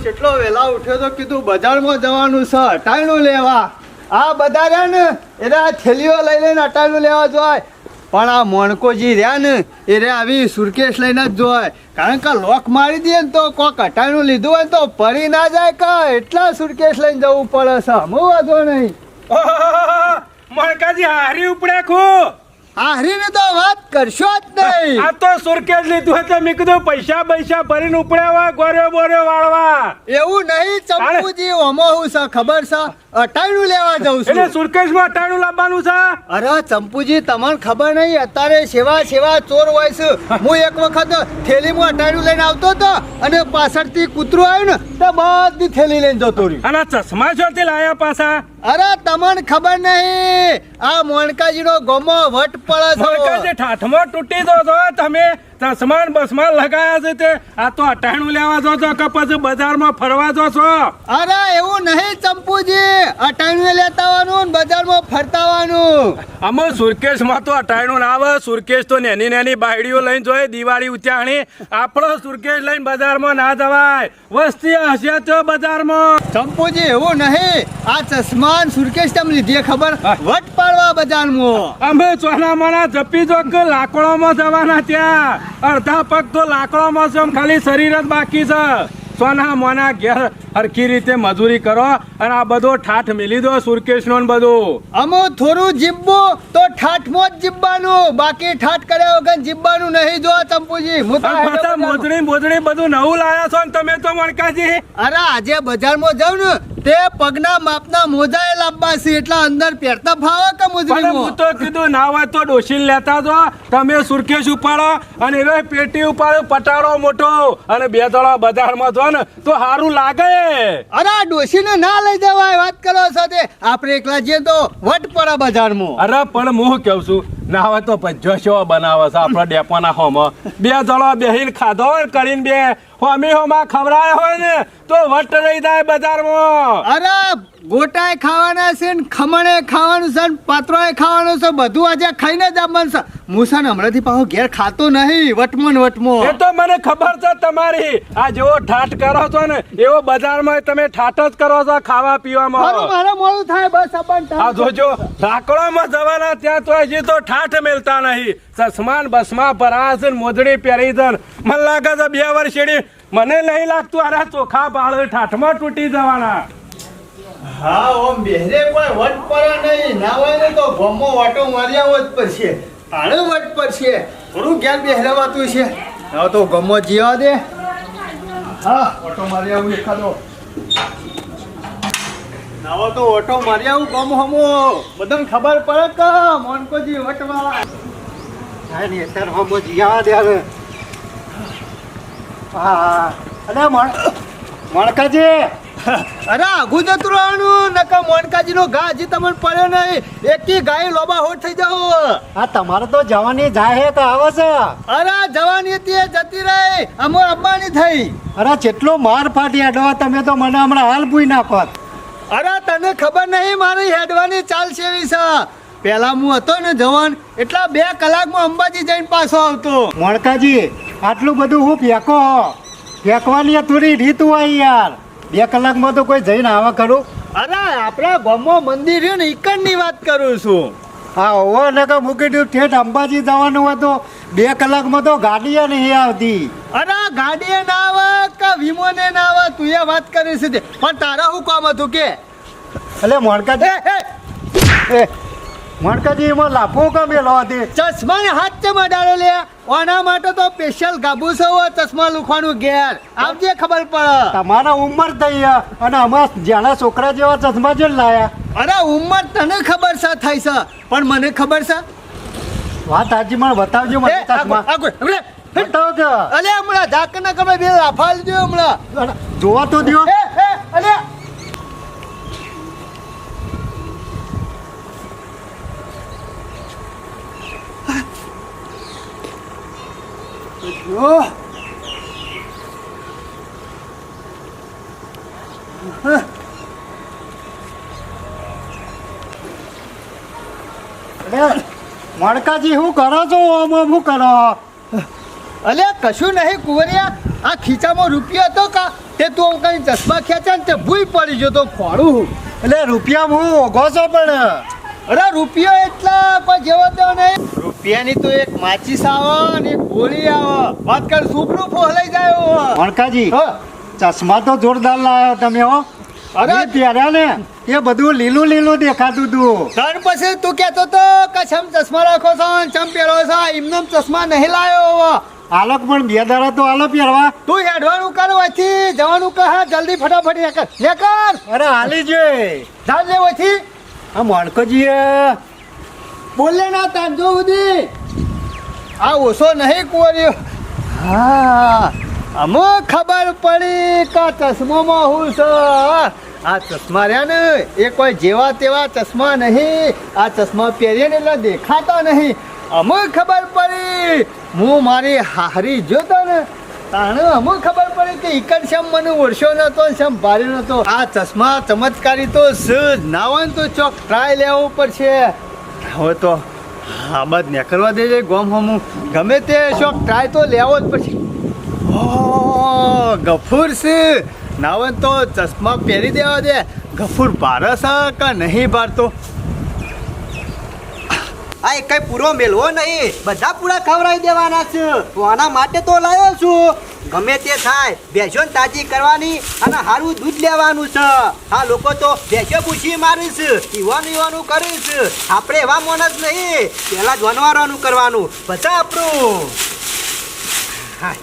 કેટલો વહેલા ઉઠ્યો તો કીધું બજારમાં જવાનું છે અટાણું લેવા. આ બધા રહ્યા ને એના થેલીઓ લઈ લઈને અટાણું લેવા જોય. પણ આ મોણકોજી રહ્યા ને એ રે આવી સુરકેશ લઈને જ જોય. કારણ કે લોક મારી દે ને તો કોક અટાણું લીધું હોય તો પડી ના જાય કે એટલા સુરકેશ લઈને જવું પડે છે. હું વાંધો નહીં. મણકાજી હારી ઉપડે ખું હારીને તો વાત કરશો જ નહીં. આ તો સુરકેશ લીધું એટલે મેં કીધું પૈસા ભરીને ઉપડ્યા ગોર્યો બોર્યો વાળવા. એવું નહીં ચંપુજી, ઓમો હું છે ખબર છે અટાણું લેવા જઉં છું. એટલે સુરકેશમાં અટાણું લાવવાનું છે. અરે ચંપુજી તમને ખબર નહીં અત્યારે સેવા ચોર હોય છે. હું એક વખત થેલીમાં અટાણું લઈને આવતો હતો અને પાછળથી કૂતરું આવ્યું ને તો બધી થેલી લઈને જતો રહ્યું. અને ચશ્મા શોથી લાયા પાછા. અરે તમને ખબર નહીં આ મોણકાજીનો ગમો વટ પડે છે. મણકાજી ઠાઠમાં તૂટી દો છો તમે. ચશ્મા બસમાં લગાયા છે તે આ તો અટાણું લેવા જો છો કે પછી બજારમાં ફરવા જો છો. અરે એવું નહીં ચંપુજી, અટાણું લેતા આવવાનું બજારમાં ફરતા આવવાનું. અમે સુરકેશમાં તો અટાણું ના આવે. સુરકેશ તો નેની બાયડીઓ લઈને જોઈએ દિવાળી ઉત્યાણી. આપણો સુરકેશ લઈને બજારમાં ના જવાય. વસ્તી હશે તો બજારમાં. ચંપુજી એવું નહીં, આ ચશ્મા સુરકેશ તમને લીધી ખબર વટ પાડવા બજારમાં. અમે ચોના મોના જપી જો કે લાકડોમાં જવાના ત્યાં. અડધા પગ તો લાકડોમાં છે, ખાલી શરીર જ બાકી છે. સોના મોના ઘેર હરખી રીતે મજૂરી કરો અને આ બધો ઠાઠ મિલી દો સુરકેશ નો બધું. અમો થોડું જીબવું તો ઠાઠમાં જ જીબવાનું, બાકી ઠાઠ કર્યા વગર જીબવાનું નહીં. જો ચંપુજી મોજડી બધું નવું લાયા છો ને તમે તો મણકાજી. અરે આજે બજારમાં જાવ ને તે પગના માપના મોજા એ લાવવા છે એટલે અંદર પહેરતા ફાવે કે પણ હું તો કીધું ના હોય તો ડોશી લેતા જો. તમે સુરકેશ ઉપાડો અને એ પેટી ઉપાડો પટાડો મોટો અને બે દડા બજારમાં જો ને તો સારું લાગે. અરે ડોશીને ના લઈ જવાય, વાત કરો સાથે આપણે એકલા જઈએ તો વટ પડે બજારમાં. અરે પણ હું કેવું છું ના હોય તો પંજો સેવા બનાવે છે આપણા ડેપોના હોમાં. બે જણા બેહીને ખાધો હોય કરીને બે હોમાં ખવડાય હોય ને તો વટ રહી જાય બજારમાં. અરે ગોટાએ ખાવાના છે ને ખમણે ખાવાનું છે ને પાત્રોએ ખાવાનું છે, બધું આજે ખાઈને જ આવવાનું છે. મુસાને હમણાંથી પાછો ઘેર ખાતો નહીં વટમાં. એ તો મને ખબર છે તમારી. આ જેવો ઠાઠ કરો છો ને એવો બજારમાં તમે ઠાઠ જ કરો છો ખાવા પીવામાં. મારે મોડું થાય બસ. આ જોજો લાકડોમાં જવાના ત્યાં તો હજી તો ઠાઠ મેલતા નહીં. ચશ્મા બસમાં ભરા છે મોજડી પહેરી છે. મને લાગે છે 2 વર્ષ મને નહીં લાગતું અરે ચોખા બાળ ઠાઠમાં તૂટી જવાના. હા ઓમ બેહરે કોઈ વટ પડે નહીં. ના હોય ને તો ગમો વાટો માર્યા હોત પડશે. આણે વટ પડશે. થોડું ઘેર બેહરાવાતું છે. હવે તો ગમો જીવા દે. હા ઓટો મારી આવું એખાદો. નાવો તો ઓટો મારી આવું ગમ હમો. બધાને ખબર પડે કે મોનકોજી વટવાળા. હા ને સર હમો જીવા દે હવે. હા અરે મોણકાજી. અરે આઘું જતું રહેવાનું નકા મોણકાજી નો ઘા હજી તમને પડ્યો નહીં. એકી ગાય લોબા હોટ થઈ જાવ. આ તમારે તો જવાની જાય તો આવે છે. અરે જવાની હતી એ જતી રહી, અમો અંબાની થઈ. અરે કેટલો માર ફાટી અડવા તમે તો મને હમણાં હાલ ભૂઈ નાખો. અરે તને ખબર નહીં મારી હેડવાની ચાલ સેવી છે. પેલા હું હતો ને જવાન એટલા 2 કલાકમાં અંબાજી જઈને પાછો આવતો. મોણકાજી આટલું બધું હું ફેંકવાની થોડી રીત હોય યાર. 2 કલાકમાં તો કોઈ જઈને આવા ખરું. અરે આપણા ગામમાં મંદિર છે ને ઈકણની વાત કરું છું. હા હોવો ને કે મૂકી દીધું ઠેઠ અંબાજી જવાનું હોય તો 2 કલાકમાં તો ગાડી નહીં આવતી. અરે ગાડીએ ના આવે કે વિમાને ના આવે તું એ વાત કરી છે. પણ તારા શું કામ હતું કે? એટલે મોણકાજી એમાં લાફો કમે લો હતી. ચશ્મા ને હાથ ચમ અડાડો લે. ઓના માટે તો સ્પેશિયલ ગાબુ છે ચશ્મા લુખવાનું ઘેર આવજે ખબર પડે. તમારા ઉંમર થઈ અને અમે જ્યાંના છોકરા જેવા ચશ્મા જ લાયા. અરે ઉંમર તને ખબર છે થઈ છે પણ મને ખબર છે. વાત હાજી મને બતાવજો મને ચશ્મા બતાવજો. અલે હમણાં ઝાક ના કમે બે લાફા લીધો હમણાં. જોવા તો દો. અલે મણકાજી શું કરો છો? શું કરો? અલે કશું નહીં કુંવરિયા. આ ખીચામાં રૂપિયો હતો કા તે તું કઈ ચશ્મા ખેંચા ને તે ભૂઈ પડી ગયો તો ખોડું. એટલે રૂપિયા હું ઓઘો છો પણ અરે રૂપિયો એટલા કોઈ જેવો તો નહીં. રૂપિયાની તો એક માચીસ આવે ને એક ગોળી આવે. વાત કર સુપરું ફોહલાઈ જાય. વણકાજી હા. ચશ્મા તો જોરદાર લાવ્યો તમે હો. અરે અરે પહેર્યા ને એ બધું લીલું લીલું દેખાતું હતું. ત્યાર પછી તું કહેતો તો કે ચમ ચશ્મા રાખો છો ને ચમ પહેરો છો. એમને ચશ્મા નહીં લાયો. આલોક પણ 2 દાડા તો આલો પહેરવા. તું હેડવાનું કર વચ્ચે જવાનું કહે જલ્દી ફટાફટ લે કર. અરે હાલી જોઈ ચાલ લે વચ્ચે. આ વણકોજી બોલે ના તાંજો સુધી આ ઓછો નહીં કોર્યો. હા અમો ખબર પડી કે ચશ્મામાં હું છે. આ ચશ્મા રહ્યા ને એ કોઈ જેવા તેવા ચશ્મા નહીં. આ ચશ્મા પહેરીએ ને એટલે દેખાતા નહીં. અમો ખબર પડી હું મારી હારી જોતો ને તાણે અમો ખબર પડી કે ઈકડ શમ મને ઓળશો નતો શમ ભારે નતો. આ ચશ્મા ચમત્કારી તો ના હોય ને તો ચોક ટ્રાય લેવો પડશે. હવે તો હા બસ નીકળવા દેજે ગોમ હમું ગમે તે શોખ ટ્રાય તો લેવો જ પછી. ઓ ગફૂર છે ના હોય તો ચશ્મા પહેરી દેવા દે. ગફૂર ભારસ કે નહીં ભારતો. આ એક કઈ પૂરો મેલવો નહીં, બધા પૂરા ખવડાવી દેવાના છે. તો આના માટે તો લાવ્યો છું. ગમે તે થાય ભેંસો તાજી કરવાની અને સારું દૂધ લેવાનું છે. આ લોકો તો ભેંસો પૂછી મારે છે, ઈવાનું કરે છે. આપણે એવા માણસ નહીં, પહેલા જાનવરોનું કરવાનું. બધા આપણું હા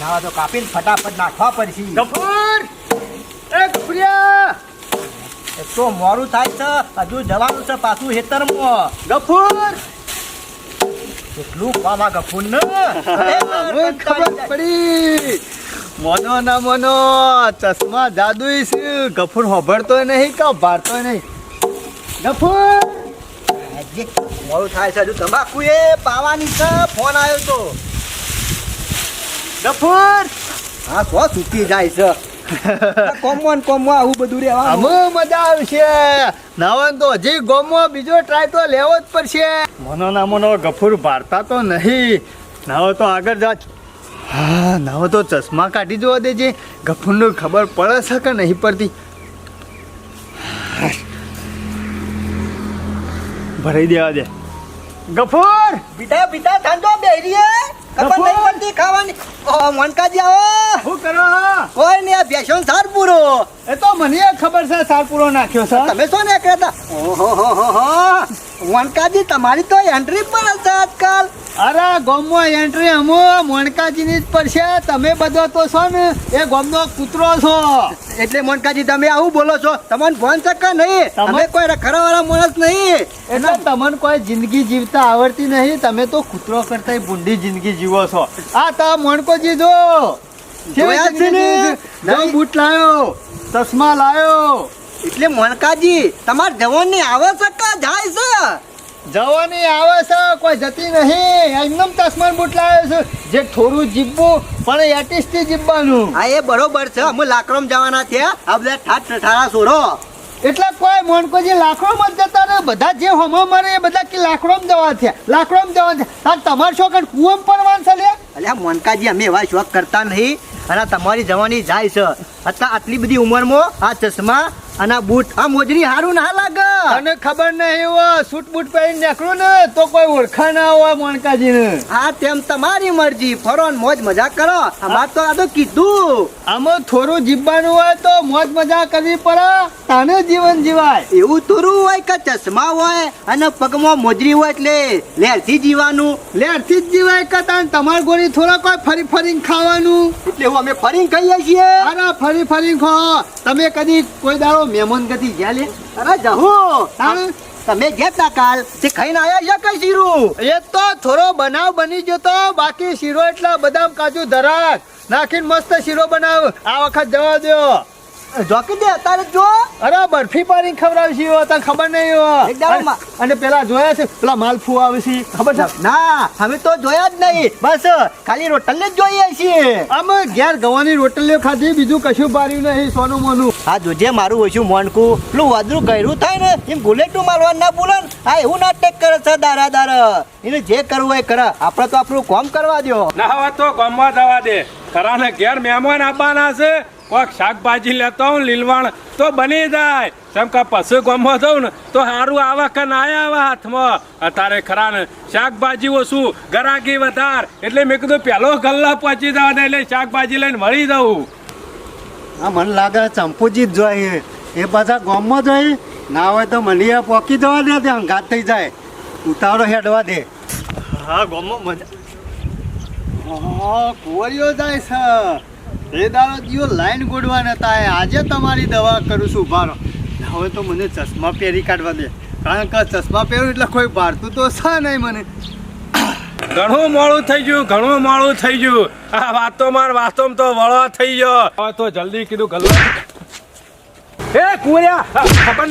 નાવા તો કાપીને ફટાફટ નાખવા પડશે. ગફૂર એ ગફુરિયા એક તો મોડું થાય છે, હજુ જવાનું છે પાછું હેતરમાં. ગફૂર કેટલું કામ આ ગફૂર ને હવે ખબર પડી. મોનો ના મોનો ચશ્મા જાદુઈ છે. ગફૂર હોભળતોય નહીં કે ભારતોય નહીં. ગફૂર મોડું થાય છે, હજુ તમાકુ એ પાવાની છે. ફોન આવ્યો તો ગફૂર હા સો સૂકી જાય છે. કોમમાં આવું બધું રહેવાનું. અમે મજા આવશે. નાવન તો હજી ગોમો બીજો ટ્રાય તો લેવો જ પડશે. મોનો ના મોનો ગફૂર ભારતા તો નહીં. નાવો તો આગળ જા. હા નાવો તો ચશ્મા કાઢી જોવા દેજે. ગફૂરનું ખબર પડે છે કે નહીં પડતી. ભરાઈ દેવા દે. ગફૂર બીટા ઠંડો બેરીએ ખબર નહીં પડતી ખાવાની. મનકાજી આવો. શું કરો? કોઈ નહીં, આ ભેંસો સાર પૂરો. એ તો મને ખબર છે સાર પૂરો નાખ્યો છે. તમે શું ને કહેતા? ઓહો મનકાજી તમારી તો એન્ટ્રી પણ હશે આજકાલ. અરે ગોમમાં એન્ટ્રી અમો મોણકાજીની જ પડશે. તમે બધો તો છો ને એ ગોમનો કૂતરો છો. એટલે મનકાજી તમે આવું બોલો છો? તમને ફોન છે કે નહીં? તમે કોઈ રખડાવાળા માણસ નહીં. એટલે તમને કોઈ જિંદગી જીવતા આવડતી નહીં. તમે તો કૂતરો કરતા ભૂંડી જિંદગી જીવો છો. આ તા મોણકોજી જો જોયા છે ને? જો બૂટ લાયો, ચશ્મા લાયો. એટલે મનકાજી તમાર જવાન ની આવે છે કે જાય છે? જવાની આવે છે, કોઈ જતી નહીં. એમનેમ ચશ્મા બૂટ લાવ્યો છે. જે થોડું જીવવું પણ એટીસથી જીવવાનું. હા એ બરોબર છે. અમે લાકડોમ જવાના છે. આ બધા ઠાઠ ઠઠારા સોરો. એટલે કોઈ મોણકોજી લાકડોમાં જ જતા રહે. બધા જે હોમો મરે એ બધા કે લાકડોમાં જવા થયા, લાકડોમાં જવા થયા. તમારે શોખ કુવામાં પડવાનું છે લે. અલ્યા મોનકાજી અમે એવા શોખ કરતા નહીં. અને તમારી જવાની જાય છે. અત્યારે આટલી બધી ઉંમરમાં આ ચશ્મા અને આ બૂટ આ મોજરી હારું ના લાગે. તને ખબર નહીં હોય સૂટ બૂટ પહેરીને નીકળું ને તો કોઈ ઓળખા ના હોય મોણકાજીને. હા તેમ તમારી મરજી. ફરો ને મોજ મજા કરો. અમાર તો આ તો કીધું આમાં થોડું જીવવાનું હોય તો મોજ મજા કરવી પડે. તાને જીવન જીવાય. એવું થોડું હોય કે ચશ્મા હોય અને પગમાં મોજરી હોય એટલે લેરથી જીવાનું. લેરથી જ જીવાય કે તાન તમાર ગોળી થોડા કોઈ ફરી ફરીને ખાવાનું. એટલે હું અમે ફરીને ખાઈએ છીએ. અરે ફરી ફરીને ખો. તમે કદી કોઈ દાડો મહેમાન ગતિ ગયા લે? અરે જહો તાણે તમે ગયા કાલ તે ખાઈને આયા છે કઈ શીરું? એ તો થોડો બનાવ બની ગયો તો. બાકી શીરો એટલે બદામ કાજુ ધરાક નાખીને મસ્ત શીરો બનાવ. આ વખત જવા દો. જોકી દે અત્યારે જો. અરે બરફી પાડીને ખવડાવશી હો તને ખબર નહીં હો. એકદમ અને પેલા જોયા છે પેલા માલફુ આવે છે ખબર છે? ના અમે તો જોયા જ નહીં. બસ ખાલી રોટલ જ જોઈએ છીએ. આમ ઘેર ગવાની રોટલીઓ ખાધી, બીજું કશું બાર્યું નહીં સોનું મોનું. હા જોજે મારું ઓછું મોનકું પેલું વાદળું ગયરું થાય ને એમ ગુલેટું મારવા ના બોલે ને. હા એવું નાટક કરે છે દારા એને જે કરવું હોય કરે. આપણે તો આપણું કામ કરવા દો. ના હવે તો ગામમાં જવા દે. ખરાને ઘેર મહેમાન આવવાના છે. કોક શાકભાજી લેતો હું લીલવણ તો બની જાય જેમ કે પશુ ગમો જવું ને તો સારું આવા કે ના આવે હાથમાં અત્યારે ખરા ને શાકભાજી ઓછું ગરાગી વધાર એટલે મેં કીધું પહેલો ગલ્લા પહોંચી જવા દે એટલે શાકભાજી લઈને વળી જવું. હા મને લાગે ચંપુજી જ જોઈએ એ પાછા ગામમાં જોઈએ ના હોય તો મને પોકી જવા દે ત્યાં ઘાત થઈ જાય ઉતાવળો હેડવા દે. હા ગમો મજા કુંવરીઓ જાય છે એ દાડો દિયો લાઈન ગોડવા નતા આજે તમારી દવા કરું છું ભારો હવે તો મને ચશ્મા પહેરી કાઢવા દે કારણ કે ચશ્મા પહેરું એટલે કોઈ ભારતું તો છે નહીં મને. ઘણું મોડું થઈ ગયું ઘણું મોડું થઈ ગયું આ વાતોમાં તો વળવા થઈ ગયો હવે તો જલ્દી કીધું ગલ્લા એ કુરિયા ખબર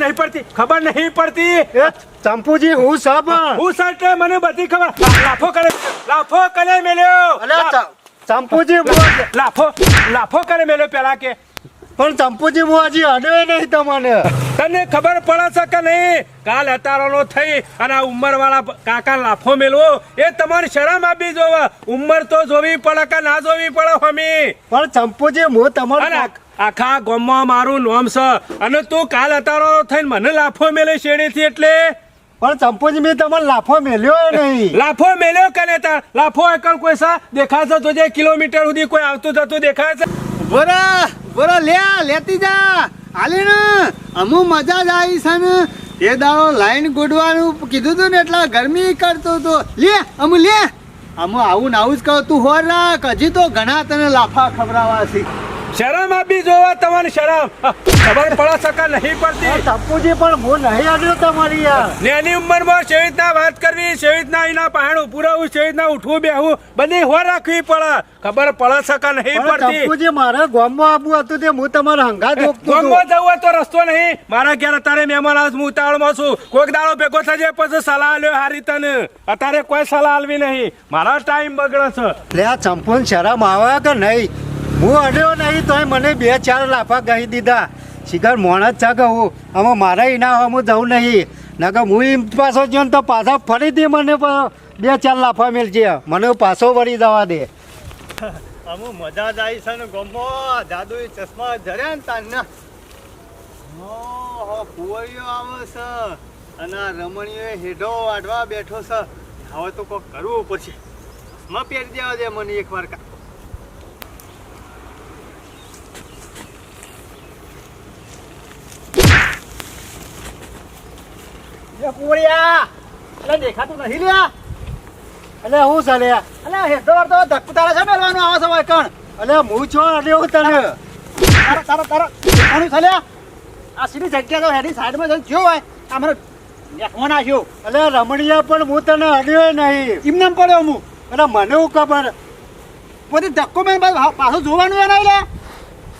નહીં પડતી એ ચંપુજી હું સાબ હું સટ મને બધી ખબર લાફો કરે મેલ્યો ચંપુજી લાફો કરે મેલ્યો પેલા કે પણ ચંપુજી હું હજી અડ્યો નહીં તમને. તને ખબર પડે છે કે નહીં કાલ અતારોનો થઈ અને આ ઉંમર વાળા કાકા લાફો મેલવો એ તમારી શરમ આપી જોવે ઉંમર તો જોવી પડે કે ના જોવી પડે હમી પણ ચંપુજી હું તમારું આખા ગામમાં મારું નામ છે અને તું કાલ અતારો થઈને મને લાફો મેલે શેરીથી એટલે પણ ચંપુજી મેં તમને લાફો મેલ્યો નહીં. લાફો મેલ્યો કે તાર લાફો એકલ કોઈ સા દેખાશે તો જે કિલોમીટર સુધી કોઈ આવતું જતું દેખાય છે. બોરા લેતી જા હાલી ને અમુ મજા જ આવી છે ને તે દાડો લાઈન ગોડવાનું કીધું તું ને એટલા ગરમી કરતો હતો લે અમુ આવું ને આવું જ કહું તું હોર રાખ હજી તો ઘણા તને લાફા ખવડાવવા છે. શરમ આપી જોવા તમારી શરમ ખબર પડે સકા નહીં પડતી ચંપુજી પણ હું નહીં અડ્યો તમારી યાર. નાની ઉંમરમાં શેવી રીતના વાત કરવી શેવી રીતના એના પહાડું પુરાવું શેવી રીતના ઉઠવું બેહવું બધી હોર રાખવી પડે ખબર પડે સકા નહીં પણ પડતી. ચંપુજી મારે ગામમાં આવવું હતું તે હું તમારા હંગા જોગતો ગામમાં જવું હોય તો રસ્તો નહીં મારા ઘેર અત્યારે મહેમાન આવ હું ઉતાવળમાં છું કોઈક દાડો ભેગો થજે પછી સલાહ લ્યો હારી તને અત્યારે કોઈ સલાહ આલવી નહીં મારા ટાઈમ બગડે છે. લે આ ચંપુને શરમ આવે કે નહીં હું અડ્યો નહીં તોય મને 2-4 લાફા કહી દીધા શિખર મોણ જ છે કે હું આમાં મારા ઇના હું જવું નહીં નકર હું એમ પાછો ગયો તો પાછા ફરીથી મને 2-4 લાફા મેળજે મને પાછો વળી જવા દે. અમુ મજા જ આવી છે ને ગમો જાદુ ચશ્મા ધર્યા ને તાન કુંવરીઓ આવે છે અને આ રમણીઓ હેડો વાડવા બેઠો છે હવે તો કોક કરવું પડશે ચશ્મા પહેરી દેવા દે મને એક વાર દેખાતું નથી લ્યા એટલે હું ચાલે અલે હેડો વાર તો ધક્કુ તારા છે મેલવાનું આવે છે હોય કણ એટલે હું છો અડ્યો તને તારા કોનું ચાલ્યા આ સીધી જગ્યા તો હેડી સાઈડમાં જઈને થયો હોય આ મને દેખવા નાખ્યો એટલે રમણીયા પણ હું તને અડ્યો નહીં એમને પડ્યો હું એટલે મને હું ખબર બધી ધક્કો મેં પાછું જોવાનું એના લે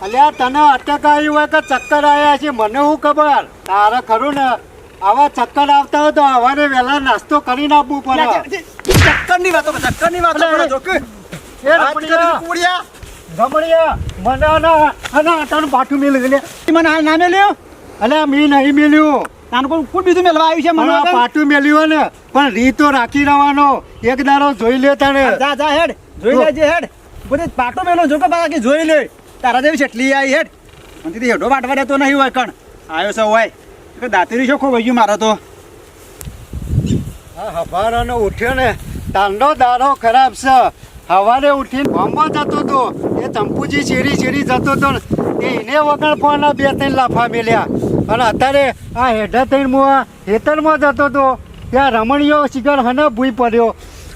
અલ્યા તને અટક આવી હોય કે ચક્કર આવ્યા છે મને હું ખબર તારે ખરું ને આવા ચક્કર આવતા હોય તો સવારે વહેલા નાસ્તો કરીને આપવું પડે. ચક્કરની વાતો કરો જો કે એ રમણીયા મને આટાનું પાઠું મેળવી લે મને હાલ ના મેલ્યો અલ્યા મી નહીં મેલ્યું તાનું કોઈ ફૂટ બીજું મેલવા આવ્યું છે મને મને પાઠું મેલ્યું ને પણ રીતો રાખી રહેવાનો એક દાડો જોઈ લે તારે જા હેડ જોઈ લેજે હેડ બધી પાટો મેલો જો કે બાકી જોઈ લે તારા જેવી છેટલી આવી હેડ મને દીધી હેડો વાટવા દેતો નહીં હોય કણ આવ્યો છે હોય કે દાંતરી શોખો વહી મારો તો હા હવારાનો ઉઠ્યો ને તારનો દાડો ખરાબ છે સવારે ઉઠીને ગામમાં જતો હતો એ ચંપુજી શેરી જતો હતો ને એને વગર પણ 2-3 લાફા મેલ્યા અને અત્યારે આ હેઠા થઈને હું આ હેતરમાં જતો હતો ત્યાં રમણીયો શિખર હને ભૂઈ પડ્યો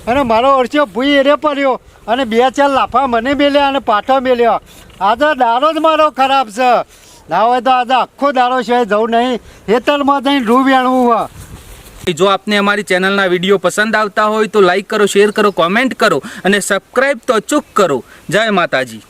અને મારો ઓળખ્યો ભૂઈ એરે પડ્યો અને 2-4 લાફા મને મેલ્યા અને પાછો મેલ્યો આજે દાડો જ મારો ખરાબ છે ના હોય તો આજે આખો દાડો છે જવું નહીં હેતરમાં જઈને રૂ વેણવું હોય. જો આપને અમારી ચેનલના વિડીયો પસંદ આવતા હોય તો લાઈક કરો, શેર કરો, કોમેન્ટ કરો અને સબસ્ક્રાઈબ તો અચૂક કરો. જય માતાજી.